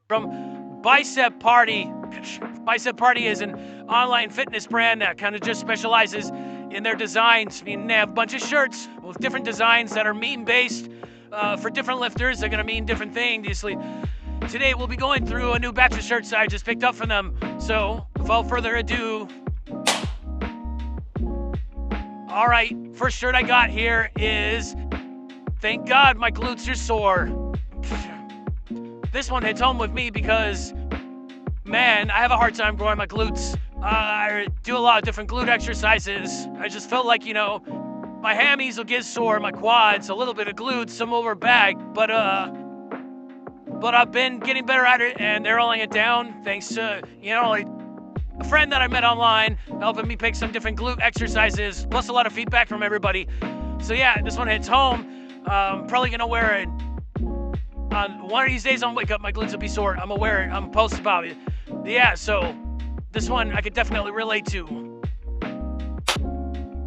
from Bicep Party. Bicep Party is an online fitness brand that kind of just specializes in their designs. I mean, they have a bunch of shirts with different designs that are meme-based for different lifters. They're going to mean different things, obviously. Today, we'll be going through a new batch of shirts I just picked up from them. So, without further ado, all right, first shirt I got here is, thank God my glutes are sore. This one hits home with me because, man, I have a hard time growing my glutes. I do a lot of different glute exercises. I just felt like, my hammies will get sore, my quads, a little bit of glutes, some lower back, but I've been getting better at it and narrowing it down thanks to, a friend that I met online helping me pick some different glute exercises, plus a lot of feedback from everybody. So yeah, this one hits home. Probably gonna wear it on one of these days. I'll wake up, my glutes will be sore. I'm gonna wear it. I'm gonna post about it. Yeah, so this one I could definitely relate to.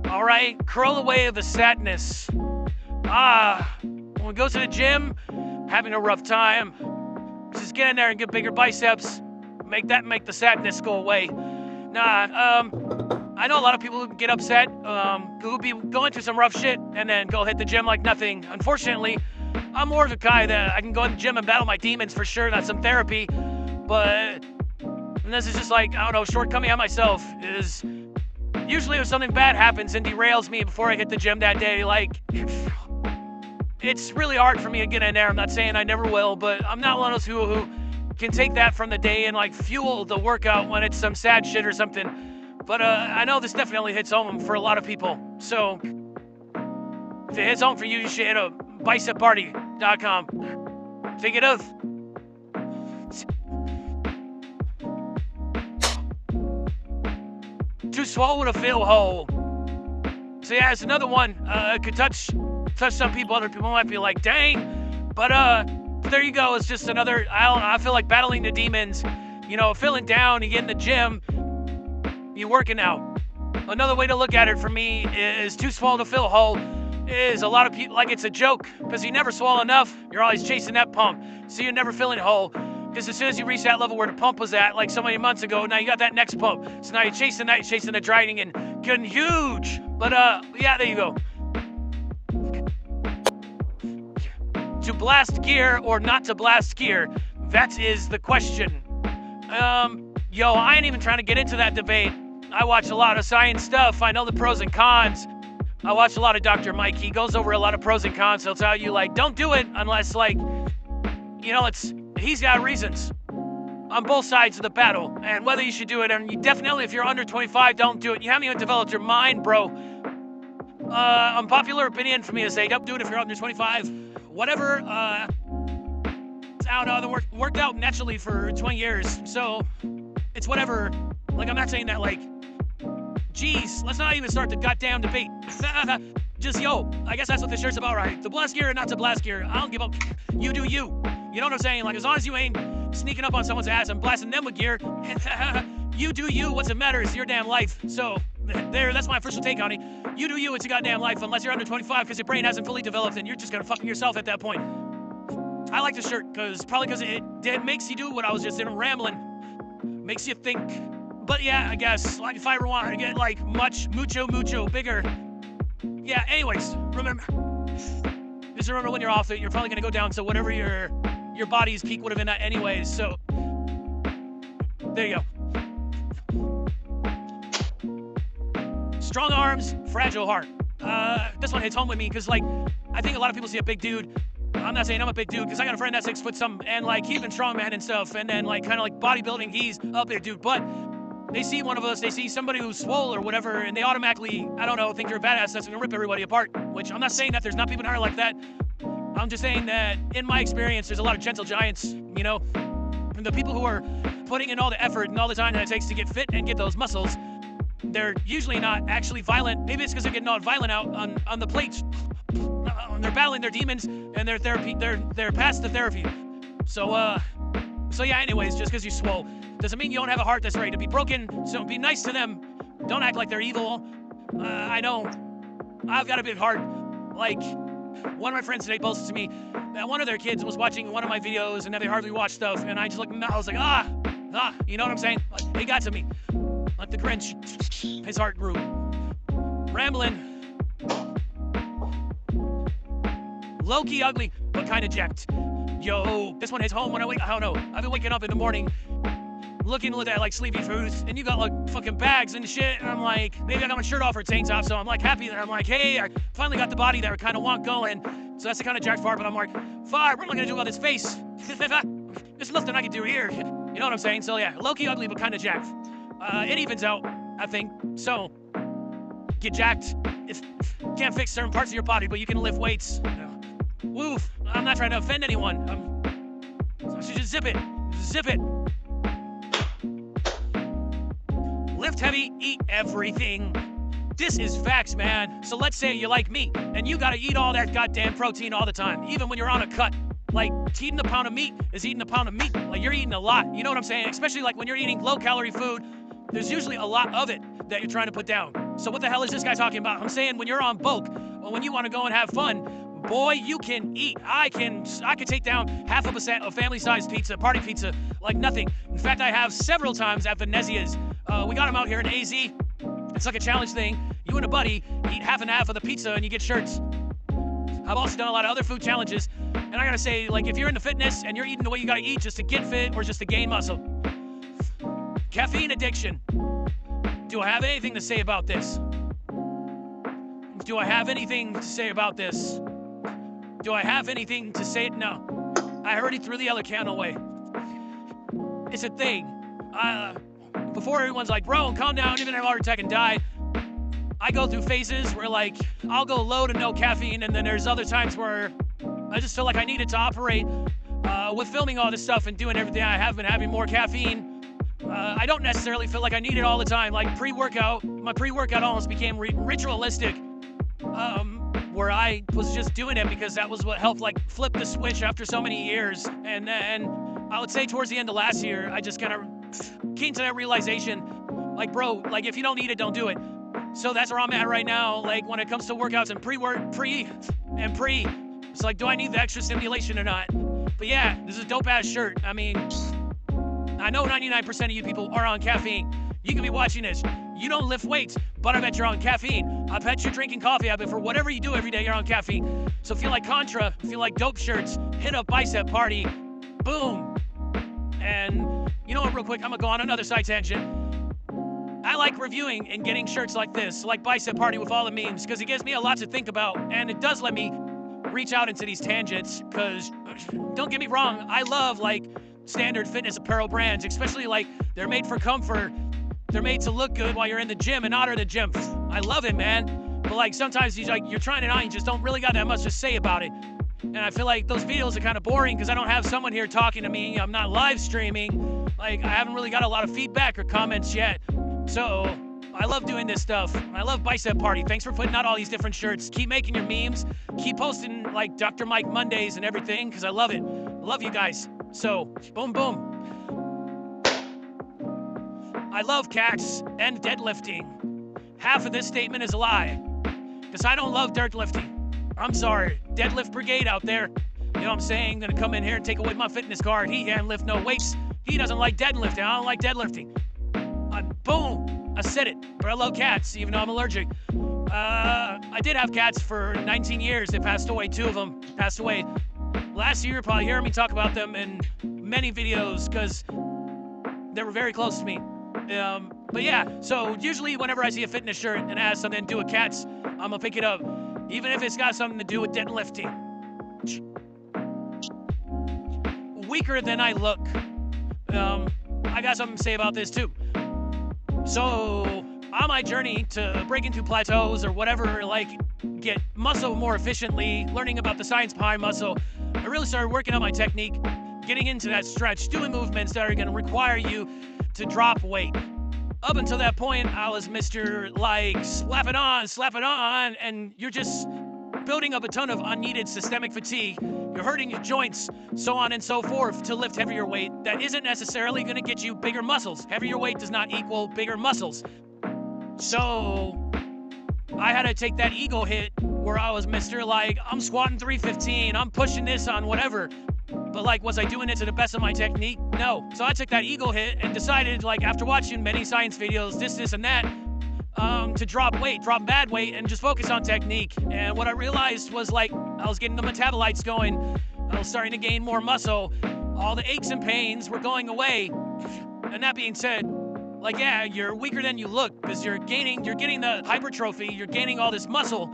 All right, curl away the sadness. When we go to the gym, having a rough time, just get in there and get bigger biceps. Make the sadness go away. I know a lot of people who get upset, who be going through some rough shit and then go hit the gym like nothing. Unfortunately, I'm more of a guy that I can go in the gym and battle my demons for sure. That's some therapy. But this is just like, I don't know, shortcoming on myself is usually if something bad happens and derails me before I hit the gym that day, like, it's really hard for me to get in there. I'm not saying I never will, but I'm not one of those who can take that from the day and like fuel the workout when it's some sad shit or something. But I know this definitely hits home for a lot of people. So if it hits home for you, you should hit up bicepparty.com. Take it oath. Too swollen to fill hole. So yeah, it's another one. Could touch some people. Other people might be like, dang. But there you go. It's just another. I feel like battling the demons. Feeling down. You get in the gym. You working out. Another way to look at it for me is too swole to fill hole. Is a lot of people like it's a joke because you never swallow enough. You're always chasing that pump, so you're never filling whole. Because as soon as you reach that level where the pump was at, like so many months ago, now you got that next pump. So now you're chasing that, the driving and getting huge. But yeah, there you go. To blast gear or not to blast gear, that is the question. I ain't even trying to get into that debate. I watch a lot of science stuff. I know the pros and cons. I watch a lot of Dr. Mike. He goes over a lot of pros and cons. He'll tell you, like, don't do it unless, like, he's got reasons on both sides of the battle and whether you should do it. And you definitely, if you're under 25, don't do it. You haven't even developed your mind, bro. Unpopular opinion for me to say, don't do it if you're under 25. Whatever, I don't know, they worked out naturally for 20 years, so it's whatever. Like, I'm not saying that, like, geez, let's not even start the goddamn debate. Just, I guess that's what this shirt's about, right? To blast gear or not to blast gear, I don't give up. You do you. You know what I'm saying? Like, as long as you ain't sneaking up on someone's ass and blasting them with gear, you do you. What's it matter is your damn life. So, that's my official take on it. You do you, it's your goddamn life, unless you're under 25 because your brain hasn't fully developed and you're just gonna fuck yourself at that point. I like the shirt probably because it makes you do what I was just rambling. Makes you think. But yeah, I guess, like, if I ever wanted to get, like, mucho bigger. Yeah, anyways, just remember when you're off it, you're probably gonna go down to whatever your body's peak would have been at anyways, so there you go. Strong arms, fragile heart. This one hits home with me because, like, I think a lot of people see a big dude. I'm not saying I'm a big dude because I got a friend that's 6 foot something and, like, he's been strongman and stuff, and then, like, kind of like bodybuilding, he's a big dude, but they see one of us, they see somebody who's swole or whatever, and they automatically, I don't know, think you're a badass that's gonna rip everybody apart, which I'm not saying that there's not people in are like that. I'm just saying that in my experience, there's a lot of gentle giants, and the people who are putting in all the effort and all the time that it takes to get fit and get those muscles, they're usually not actually violent. Maybe it's because they're getting all violent out on the plates. They're battling their demons and their therapy. They're past the therapy. So yeah. Anyways, just because you swole doesn't mean you don't have a heart that's ready to be broken. So be nice to them. Don't act like they're evil. I know I've got a big heart. Like, one of my friends today posted to me that one of their kids was watching one of my videos and that they hardly watch stuff, and I just looked at them, I was like, you know what I'm saying? Like, it got to me. Like the Grinch, his heart grew. Rambling. Low-key ugly, but kind of jacked. Yo, this one hits home when I wake. I don't know. I've been waking up in the morning, looking at like sleepy foods, and you got like fucking bags and shit. And I'm like, maybe I got my shirt off or tank top, so I'm like happy that I'm like, hey, I finally got the body that I kind of want going. So that's the kind of jacked part. But I'm like, fuck, what am I gonna do about this face? There's nothing I can do here. You know what I'm saying? So yeah, low-key ugly, but kind of jacked. It evens out, I think. So get jacked. If can't fix certain parts of your body, but you can lift weights. Woof. I'm not trying to offend anyone. So just zip it. Zip it. Lift heavy, eat everything. This is facts, man. So let's say you like meat, and you gotta eat all that goddamn protein all the time, even when you're on a cut. Like, eating a pound of meat is eating a pound of meat. Like, you're eating a lot. You know what I'm saying? Especially, like, when you're eating low-calorie food, there's usually a lot of it that you're trying to put down. So what the hell is this guy talking about? I'm saying when you're on bulk, or when you want to go and have fun, boy, you can eat. I can take down half of a family-sized pizza, party pizza, like nothing. In fact, I have several times at Venezia's. We got them out here in AZ. It's like a challenge thing. You and a buddy eat half and half of the pizza and you get shirts. I've also done a lot of other food challenges. And I gotta say, like, if you're into fitness and you're eating the way you gotta eat just to get fit or just to gain muscle. Caffeine addiction. Do I have anything to say about this? Do I have anything to say about this? Do I have anything to say? No. I already threw the other can away. It's a thing. Before everyone's like, bro, calm down, even have a heart attack and die. I go through phases where, like, I'll go low to no caffeine, and then there's other times where I just feel like I need it to operate. With filming all this stuff and doing everything, I have been having more caffeine. I don't necessarily feel like I need it all the time. Like pre-workout, my pre-workout almost became ritualistic. Where I was just doing it because that was what helped, like, flip the switch after so many years. And then I would say towards the end of last year, I just kind of came to that realization, like, bro, like, if you don't need it, don't do it. So that's where I'm at right now. Like, when it comes to workouts and pre, it's like, do I need the extra stimulation or not? But yeah, this is a dope-ass shirt. I mean, I know 99% of you people are on caffeine. You can be watching this. You don't lift weights, but I bet you're on caffeine. I bet you're drinking coffee. I bet for whatever you do every day, you're on caffeine. So if you like Contra, if you like dope shirts, hit up Bicep Party. Boom. And you know what, real quick, I'm gonna go on another side tangent. I like reviewing and getting shirts like this, like Bicep Party with all the memes, because it gives me a lot to think about, and it does let me reach out into these tangents, because don't get me wrong, I love, like, standard fitness apparel brands, especially, like, they're made for comfort. They're made to look good while you're in the gym and honor the gym. I love it, man. But, like, sometimes you're trying it on, you just don't really got that much to say about it. And I feel like those videos are kind of boring because I don't have someone here talking to me. I'm not live streaming. Like, I haven't really got a lot of feedback or comments yet. So I love doing this stuff. I love Bicep Party. Thanks for putting out all these different shirts. Keep making your memes. Keep posting, like, Dr. Mike Mondays and everything, because I love it. I love you guys. So, boom, boom. I love cats and deadlifting. Half of this statement is a lie, because I don't love dirtlifting. I'm sorry, deadlift brigade out there. You know what I'm saying? Gonna come in here and take away my fitness card. He can't lift no weights. He doesn't like deadlifting. I don't like deadlifting. Boom, I said it. But I love cats, even though I'm allergic. I did have cats for 19 years. They passed away. 2 of them passed away. Last year, you'll probably hear me talk about them in many videos because they were very close to me. But yeah, so usually whenever I see a fitness shirt and it has something to do with cats, I'm gonna pick it up. Even if it's got something to do with deadlifting. Weaker than I look. I got something to say about this too. So, on my journey to break into plateaus or whatever, like, get muscle more efficiently, learning about the science behind muscle, I really started working on my technique, getting into that stretch, doing movements that are gonna require you to drop weight. Up until that point, I was Mr. like, slap it on, and you're just building up a ton of unneeded systemic fatigue. You're hurting your joints, so on and so forth, to lift heavier weight. That isn't necessarily gonna get you bigger muscles. Heavier weight does not equal bigger muscles. So, I had to take that ego hit where I was Mr. Like, I'm squatting 315, I'm pushing this on whatever. But like, was I doing it to the best of my technique? No. So I took that ego hit and decided, like, after watching many science videos, this and that, to drop bad weight, and just focus on technique. And what I realized was, like, I was getting the metabolites going, I was starting to gain more muscle, all the aches and pains were going away. And that being said, like, yeah, you're weaker than you look because you're getting the hypertrophy, you're gaining all this muscle,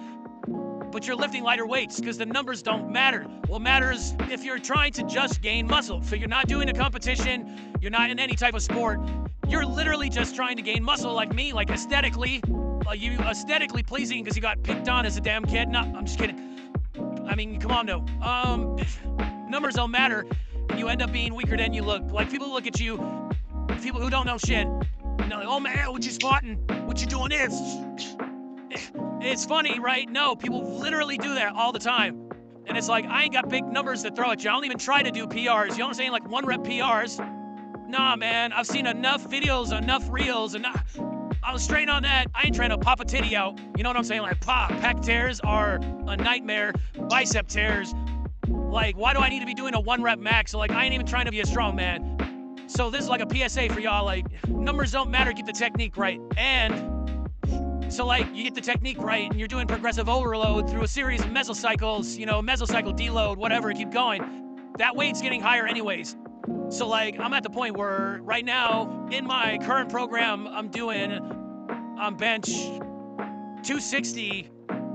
but you're lifting lighter weights because the numbers don't matter. What matters if you're trying to just gain muscle. So you're not doing a competition, you're not in any type of sport, you're literally just trying to gain muscle like me, like aesthetically, you aesthetically pleasing because you got picked on as a damn kid. No, I'm just kidding. I mean, come on, no. Numbers don't matter, and you end up being weaker than you look. Like, people look at you, people who don't know shit, and they're like, oh man, what you squatting? What you doing this? It's funny, right? No, people literally do that all the time. And it's like, I ain't got big numbers to throw at you. I don't even try to do PRs. You know what I'm saying? Like 1 rep PRs. Nah, man, I've seen enough videos, enough reels, and I was straight on that. I ain't trying to pop a titty out. You know what I'm saying? Like, pec tears are a nightmare. Bicep tears. Like, why do I need to be doing a 1 rep max? So, like, I ain't even trying to be a strong man. So this is like a PSA for y'all. Like, numbers don't matter, get the technique right. And so, like, you get the technique right and you're doing progressive overload through a series of mesocycles, you know, mesocycle deload, whatever, keep going. That weight's getting higher anyways. So, like, I'm at the point where right now in my current program, I'm bench 260,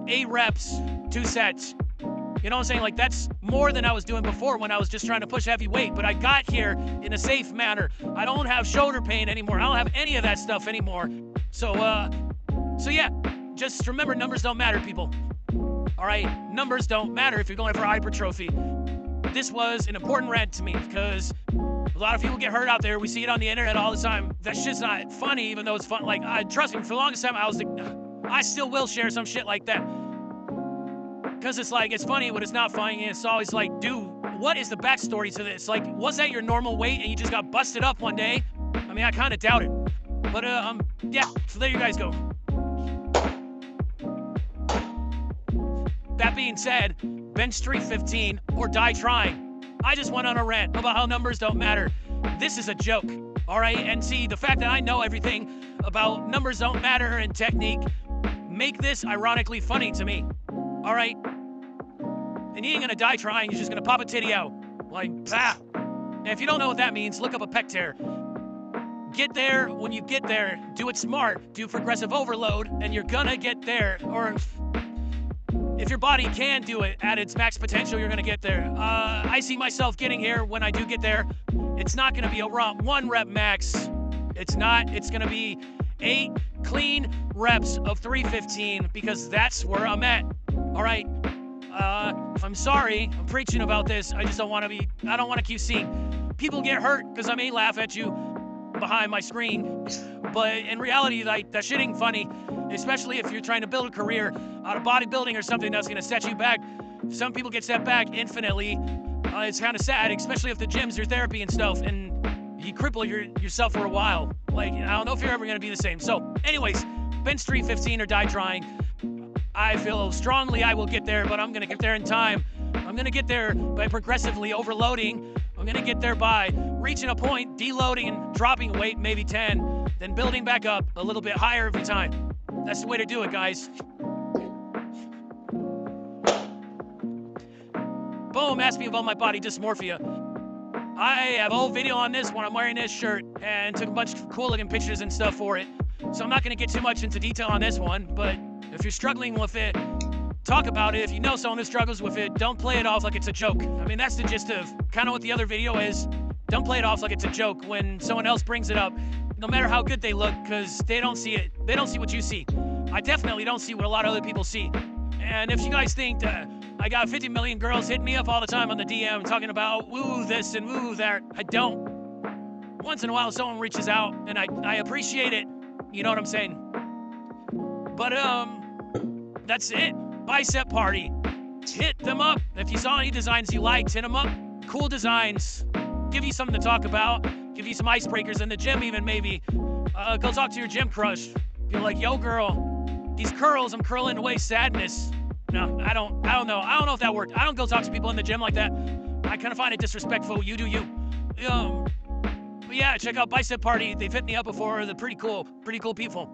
8 reps, 2 sets. You know what I'm saying? Like, that's more than I was doing before when I was just trying to push heavy weight. But I got here in a safe manner. I don't have shoulder pain anymore. I don't have any of that stuff anymore. So yeah, just remember, numbers don't matter, people. All right, numbers don't matter if you're going for hypertrophy. This was an important rant to me because a lot of people get hurt out there. We see it on the internet all the time. That shit's not funny, even though it's fun. Like, trust me, for the longest time, I still will share some shit like that. Because it's like, it's funny, but it's not funny. And it's always like, dude, what is the backstory to this? Like, was that your normal weight and you just got busted up one day? I mean, I kind of doubt it. But, yeah, so there you guys go. That being said, bench 315 or die trying. I just went on a rant about how numbers don't matter. This is a joke, all right? And see, the fact that I know everything about numbers don't matter and technique make this ironically funny to me, all right? And you ain't gonna die trying, you're just gonna pop a titty out. Like, bah. And if you don't know what that means, look up a pec tear. Get there when you get there, do it smart, do progressive overload, and you're gonna get there. Or if your body can do it at its max potential, you're gonna get there. I see myself getting here when I do get there. It's not gonna be a 1 rep max. It's not, it's gonna be 8 clean reps of 315 because that's where I'm at, all right? I'm sorry, I'm preaching about this. I just don't wanna keep seeing people get hurt because I may laugh at you behind my screen, but in reality, like, that shit ain't funny, especially if you're trying to build a career out of bodybuilding or something that's gonna set you back. Some people get set back infinitely. It's kind of sad, especially if the gym's your therapy and stuff, and you cripple yourself for a while. Like, I don't know if you're ever gonna be the same. So, anyways, bench 315 or die trying. I feel strongly I will get there, but I'm gonna get there in time. I'm gonna get there by progressively overloading. I'm gonna get there by reaching a point, deloading and dropping weight, maybe 10, then building back up a little bit higher every time. That's the way to do it, guys. Boom, ask me about my body dysmorphia. I have a whole video on this when I'm wearing this shirt and took a bunch of cool looking pictures and stuff for it. So I'm not gonna get too much into detail on this one, but if you're struggling with it, talk about it. If you know someone who struggles with it, don't play it off like it's a joke. I mean, that's the gist of kind of what the other video is. Don't play it off like it's a joke when someone else brings it up, no matter how good they look, because they don't see it. They don't see what you see. I definitely don't see what a lot of other people see. And if you guys think that I got 50 million girls hitting me up all the time on the DM talking about woo this and woo that, I don't. Once in a while, someone reaches out, and I appreciate it. You know what I'm saying? But, that's it. Bicep Party. Hit them up. If you saw any designs you liked, hit them up. Cool designs. Give you something to talk about. Give you some icebreakers in the gym even, maybe. Go talk to your gym crush. Be like, yo, girl, these curls, I'm curling away sadness. No, I don't know. I don't know if that worked. I don't go talk to people in the gym like that. I kind of find it disrespectful. You do you. But yeah, check out Bicep Party. They've hit me up before. They're pretty cool people.